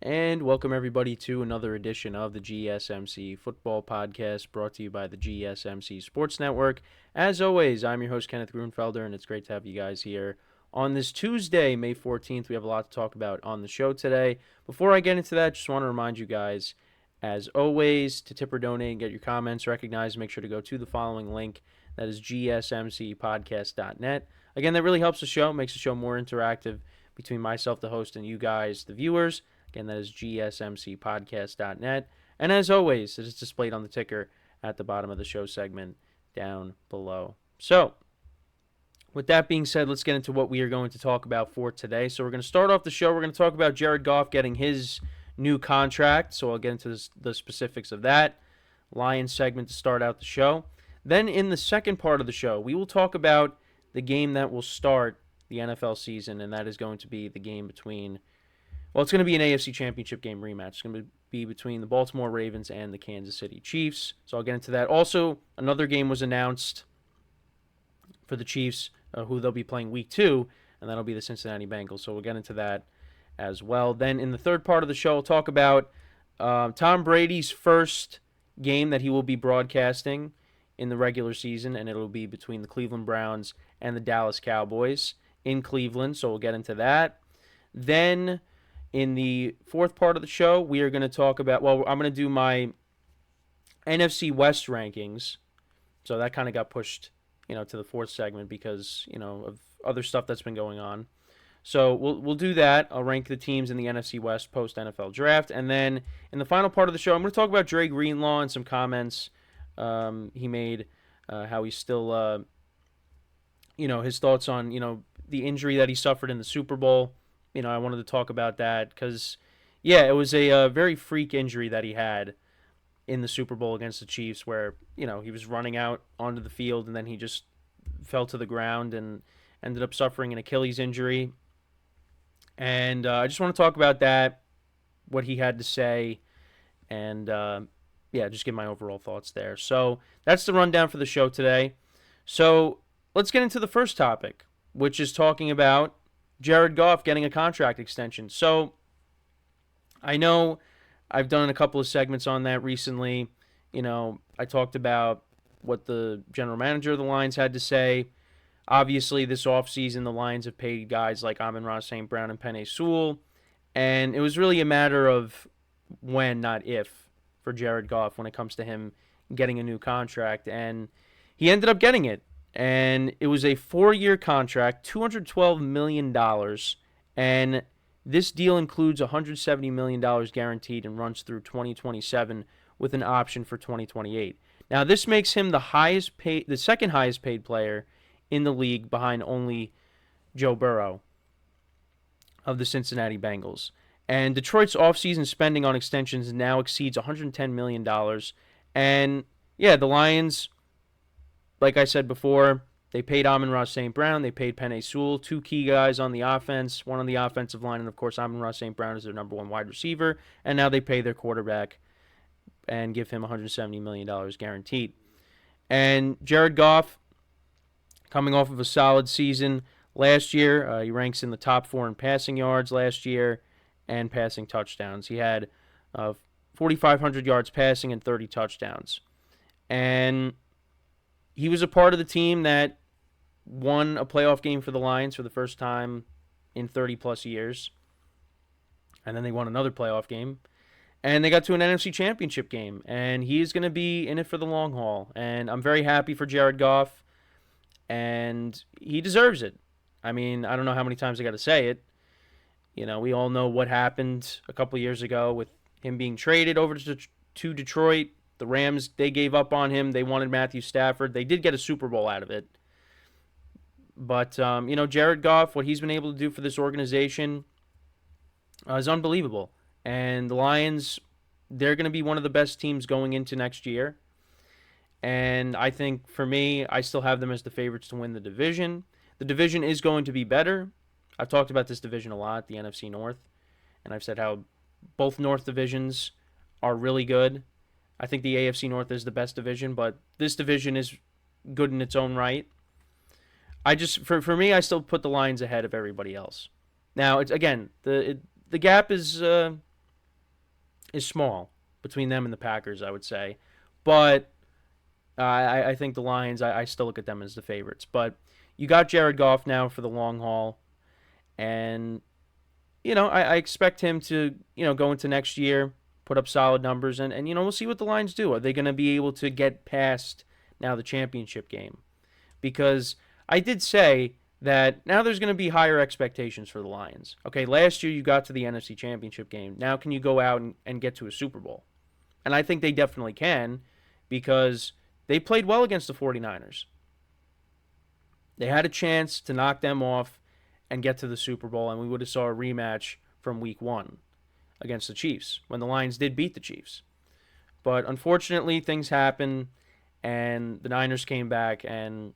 And welcome everybody to another edition of the GSMC Football Podcast brought to you by the GSMC Sports Network. As always, I'm your host Kenneth Grunfelder, and it's great to have you guys here on this Tuesday, May 14th. We have a lot to talk about on the show today. Before I get into that, just want to remind you guys, as always, to tip or donate and get your comments recognized, make sure to go to the following link. That is GSMCPodcast.net. Again, that really helps the show, makes the show more interactive between myself, the host, and you guys, the viewers. Again, that is GSMCPodcast.net. And as always, it is displayed on the ticker at the bottom of the show segment down below. So, with that being said, let's get into what we are going to talk about for today. So we're going to start off the show. We're going to talk about Jared Goff getting his new contract. So I'll get into the specifics of that. Lions segment to start out the show. Then in the second part of the show, we will talk about the game that will start the NFL season, and that is going to be the game between... Well, it's going to be an AFC Championship game rematch. It's going to be between the Baltimore Ravens and the Kansas City Chiefs. So I'll get into that. Also, another game was announced for the Chiefs, who they'll be playing Week 2, and that'll be the Cincinnati Bengals. So we'll get into that as well. Then in the third part of the show, I'll talk about Tom Brady's first game that he will be broadcasting in the regular season, and it'll be between the Cleveland Browns and the Dallas Cowboys in Cleveland. So we'll get into that. Then... in the fourth part of the show, we are going to talk about, I'm going to do my NFC West rankings. So that kind of got pushed, to the fourth segment because, of other stuff that's been going on. So we'll do that. I'll rank the teams in the NFC West post-NFL draft. And then in the final part of the show, I'm going to talk about Dre Greenlaw and some comments he made, how he's still, his thoughts on, the injury that he suffered in the Super Bowl. I wanted to talk about that because, it was a very freak injury that he had in the Super Bowl against the Chiefs where, he was running out onto the field and then he just fell to the ground and ended up suffering an Achilles injury. And I just want to talk about that, what he had to say, and, just give my overall thoughts there. So that's the rundown for the show today. So let's get into the first topic, which is talking about Jared Goff getting a contract extension. So I know I've done a couple of segments on that recently. I talked about what the general manager of the Lions had to say. Obviously, this offseason, the Lions have paid guys like AmonRaSt.Brown and Penei Sewell. And it was really a matter of when, not if, for Jared Goff when it comes to him getting a new contract. And he ended up getting it. And it was a 4-year contract, $212 million, and this deal includes $170 million guaranteed and runs through 2027 with an option for 2028. Now, this makes him the second highest paid player in the league behind only Joe Burrow of the Cincinnati Bengals. And Detroit's offseason spending on extensions now exceeds $110 million. And, the Lions... like I said before, they paid AmonRaSt.Brown, they paid Penei Sewell, two key guys on the offense, one on the offensive line, and of course AmonRaSt.Brown is their number one wide receiver, and now they pay their quarterback and give him $170 million guaranteed. And Jared Goff, coming off of a solid season last year, he ranks in the top 4 in passing yards last year and passing touchdowns. He had 4,500 yards passing and 30 touchdowns. And he was a part of the team that won a playoff game for the Lions for the first time in 30-plus years. And then they won another playoff game. And they got to an NFC Championship game. And he is going to be in it for the long haul. And I'm very happy for Jared Goff. And he deserves it. I mean, I don't know how many times I got to say it. We all know what happened a couple years ago with him being traded over to Detroit. The Rams, they gave up on him. They wanted Matthew Stafford. They did get a Super Bowl out of it. But, Jared Goff, what he's been able to do for this organization is unbelievable. And the Lions, they're going to be one of the best teams going into next year. And I think, for me, I still have them as the favorites to win the division. The division is going to be better. I've talked about this division a lot, the NFC North. And I've said how both North divisions are really good. I think the AFC North is the best division, but this division is good in its own right. For me, I still put the Lions ahead of everybody else. Now, it's again, the gap is is small between them and the Packers, I would say. But I think the Lions, I still look at them as the favorites. But you got Jared Goff now for the long haul. And, I expect him to, go into next year, put up solid numbers. And we'll see what the Lions do. Are they going to be able to get past now the championship game? Because I did say that now there's going to be higher expectations for the Lions. Okay, last year you got to the NFC Championship game. Now can you go out and get to a Super Bowl? And I think they definitely can because they played well against the 49ers. They had a chance to knock them off and get to the Super Bowl, and we would have saw a rematch from week 1 against the Chiefs when the Lions did beat the Chiefs. But unfortunately, things happened, and the Niners came back, and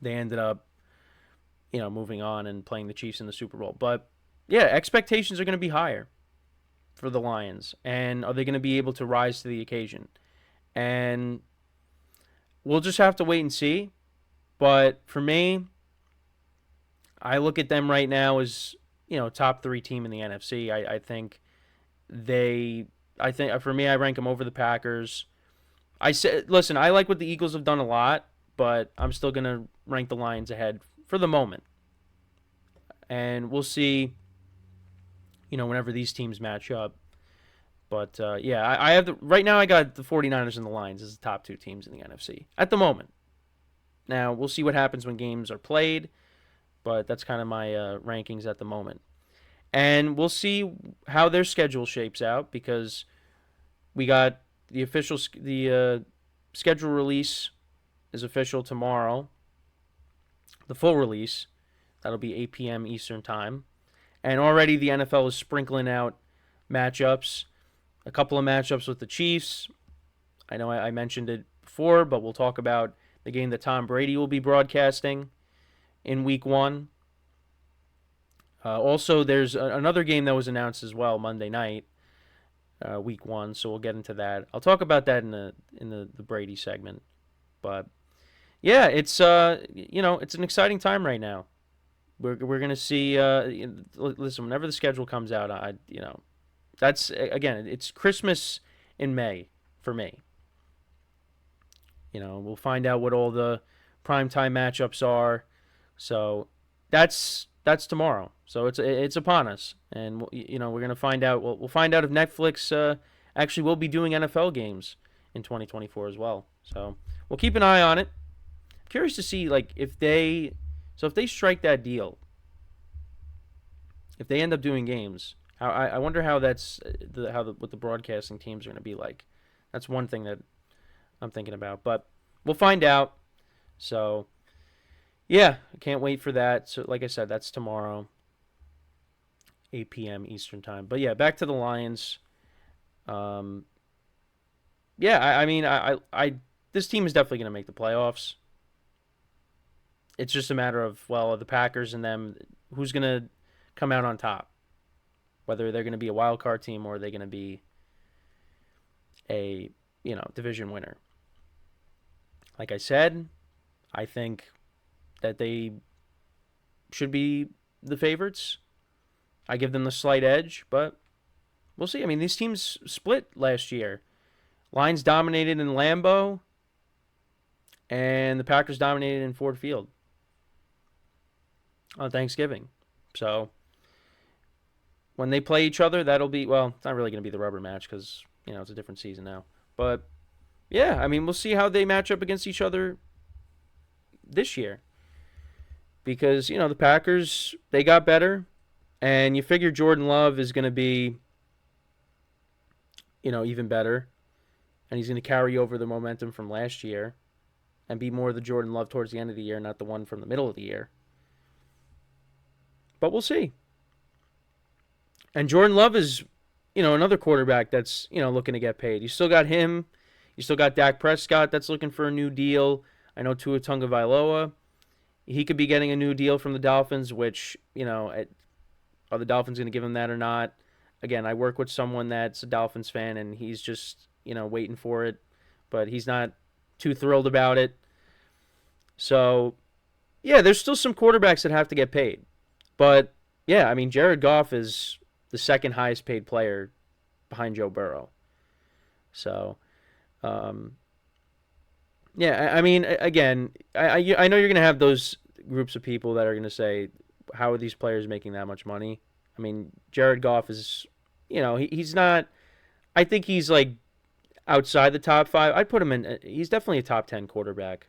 they ended up, moving on and playing the Chiefs in the Super Bowl. But, yeah, expectations are going to be higher for the Lions. And are they going to be able to rise to the occasion? And we'll just have to wait and see. But for me, I look at them right now as, top 3 team in the NFC. I think for me, I rank them over the Packers. Listen, I like what the Eagles have done a lot, but I'm still going to rank the Lions ahead for the moment. And we'll see, whenever these teams match up. But, I have right now I got the 49ers and the Lions as the top 2 teams in the NFC at the moment. Now, we'll see what happens when games are played, but that's kind of my rankings at the moment. And we'll see how their schedule shapes out because we got the schedule release is official tomorrow. The full release, that'll be 8 p.m. Eastern Time. And already the NFL is sprinkling out matchups, a couple of matchups with the Chiefs. I know I mentioned it before, but we'll talk about the game that Tom Brady will be broadcasting in week 1. Also, there's another game that was announced as well Monday night, week 1. So we'll get into that. I'll talk about that in the Brady segment. But yeah, it's it's an exciting time right now. We're gonna see. Listen, whenever the schedule comes out, that's again, it's Christmas in May for me. We'll find out what all the primetime matchups are. So that's tomorrow. So it's upon us, and we're gonna find out. We'll find out if Netflix actually will be doing NFL games in 2024 as well. So we'll keep an eye on it. I'm curious to see if they strike that deal, if they end up doing games. I wonder how that's what the broadcasting teams are going to be like. That's one thing that I'm thinking about, but we'll find out. So, yeah, I can't wait for that. So, like I said, that's tomorrow, 8 p.m. Eastern Time. But yeah, back to the Lions. This team is definitely going to make the playoffs. It's just a matter of the Packers and them, who's going to come out on top. Whether they're going to be a wild card team or they're going to be a division winner. Like I said, I think that they should be the favorites. I give them the slight edge, but we'll see. I mean, these teams split last year. Lions dominated in Lambeau, and the Packers dominated in Ford Field on Thanksgiving. So when they play each other, that'll be, it's not really going to be the rubber match because, it's a different season now. But, yeah, I mean, we'll see how they match up against each other this year. Because, the Packers, they got better. And you figure Jordan Love is going to be, even better. And he's going to carry over the momentum from last year and be more the Jordan Love towards the end of the year, not the one from the middle of the year. But we'll see. And Jordan Love is, another quarterback that's, looking to get paid. You still got him. You still got Dak Prescott that's looking for a new deal. I know Tua Tagovailoa. He could be getting a new deal from the Dolphins, which, are the Dolphins going to give him that or not? Again, I work with someone that's a Dolphins fan, and he's just, waiting for it. But he's not too thrilled about it. So, yeah, there's still some quarterbacks that have to get paid. But, yeah, I mean, Jared Goff is the second highest paid player behind Joe Burrow. So, um, yeah, I mean, again, I know you're going to have those groups of people that are going to say, how are these players making that much money? I mean, Jared Goff is, he's not, I think he's like outside the top five. I'd put him in, he's definitely a top 10 quarterback.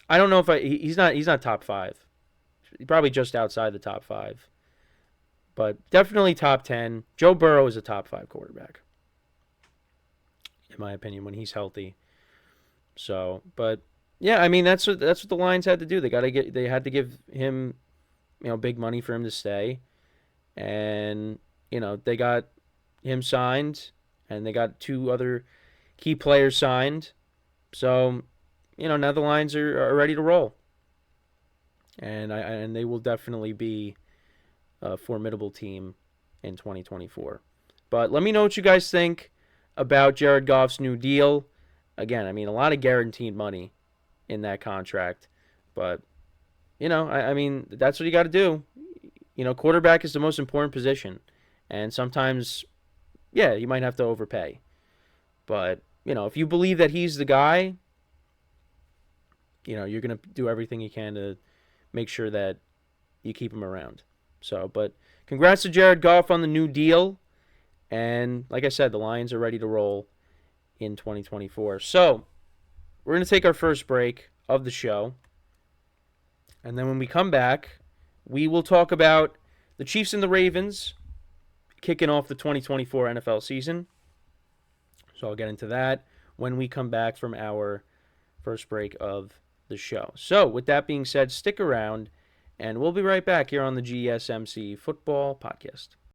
I don't know if he's not top five. He's probably just outside the top five. But definitely top 10. Joe Burrow is a top five quarterback, in my opinion, when he's healthy. So, but yeah, I mean that's what the Lions had to do. They had to give him, big money for him to stay, and they got him signed, and they got two other key players signed. So, now the Lions are ready to roll, and they will definitely be a formidable team in 2024. But let me know what you guys think about Jared Goff's new deal. Again, I mean, a lot of guaranteed money in that contract. But, I mean, that's what you got to do. Quarterback is the most important position. And sometimes, yeah, you might have to overpay. But, if you believe that he's the guy, you're going to do everything you can to make sure that you keep him around. So, but congrats to Jared Goff on the new deal. And like I said, the Lions are ready to roll in 2024. So, we're going to take our first break of the show. And then when we come back, we will talk about the Chiefs and the Ravens kicking off the 2024 NFL season. So, I'll get into that when we come back from our first break of the show. So, with that being said, stick around, and we'll be right back here on the GSMC Football Podcast.